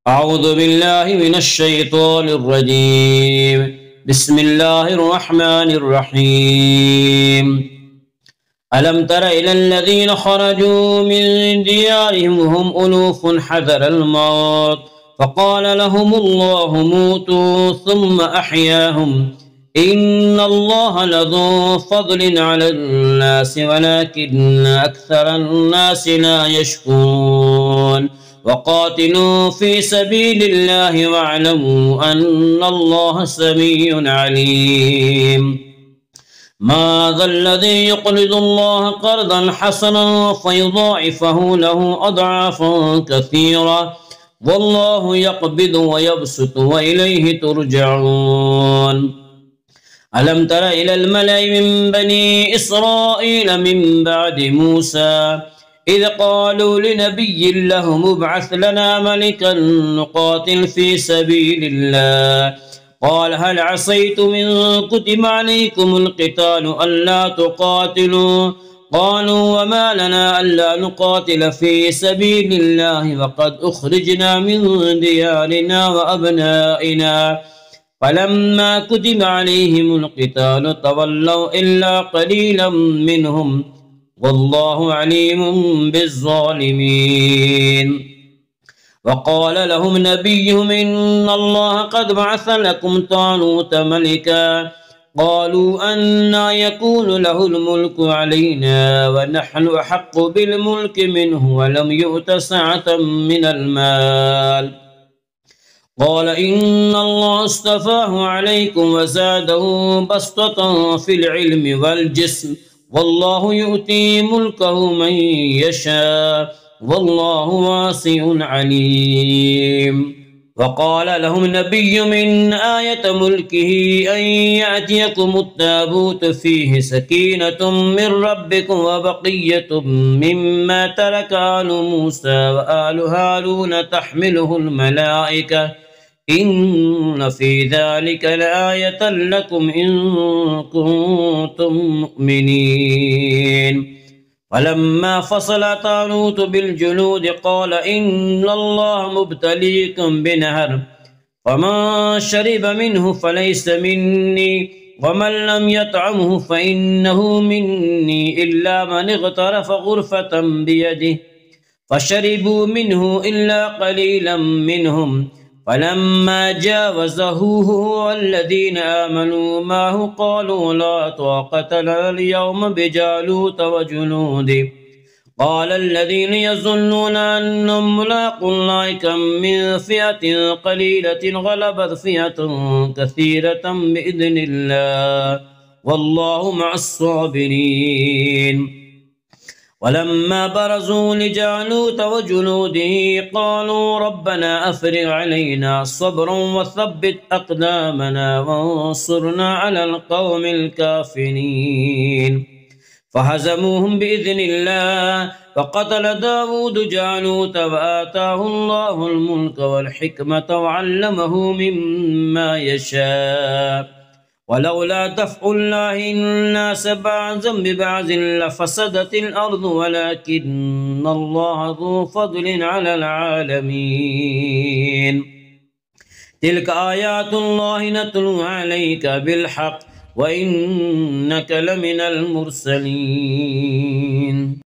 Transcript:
أعوذ بالله من الشيطان الرجيم. بسم الله الرحمن الرحيم. ألم تر إلى الذين خرجوا من ديارهم وهم ألوف حذر الموت فقال لهم الله موتوا ثم أحياهم إن الله لذو فضل على الناس ولكن أكثر الناس لا يشكرون. وقاتلوا في سبيل الله واعلموا أن الله سميع عليم. ماذا الذي يقرض الله قرضا حسنا فيضاعفه له أضعافا كثيرة والله يقبض ويبسط وإليه ترجعون. ألم تر إلى الملأ من بني إسرائيل من بعد موسى إذ قالوا لنبي لهم ابعث لنا ملكا نقاتل في سبيل الله قال هل عصيتم إن كتب عليكم القتال ألا تقاتلوا قالوا وما لنا ألا نقاتل في سبيل الله وقد أخرجنا من ديارنا وأبنائنا فلما كتب عليهم القتال تولوا إلا قليلا منهم والله عليم بالظالمين. وقال لهم نبيهم إن الله قد بعث لكم طالوت ملكا قالوا أنى يكون له الملك علينا ونحن أحق بالملك منه ولم يؤت سعة من المال قال إن الله اصطفاه عليكم وزاده بسطة في العلم والجسم والله يؤتي ملكه من يشاء والله واسع عليم. وقال لهم نبي من آية ملكه أن يأتيكم التابوت فيه سكينة من ربكم وبقية مما ترك آل موسى وآل هارون تحمله الملائكة إن في ذلك لآية لكم إن كنتم مؤمنين. فلما فصل طالوت بالجنود قال إن الله مبتليكم بنهر فمن شرب منه فليس مني ومن لم يطعمه فإنه مني إلا من اغترف غرفة بيده فشربوا منه إلا قليلا منهم فلما جاوزه هو والذين آمنوا معه قالوا لا طاقة لنا اليوم بجالوت وجنوده قال الذين يظنون أنهم ملاقو الله كم من فئة قليلة غلبت فئة كثيرة بإذن الله والله مع الصابرين. ولما برزوا لجالوت وجنوده قالوا ربنا أفرغ علينا صبرا وثبت أقدامنا وانصرنا على القوم الكافرين فهزموهم بإذن الله فقتل داود جالوت وآتاه الله الملك والحكمة وعلمه مما يشاء ولولا دفع الله الناس بعضا ببعض لفسدت الأرض ولكن الله ذو فضل على العالمين. تلك آيات الله نتلوها عليك بالحق وإنك لمن المرسلين.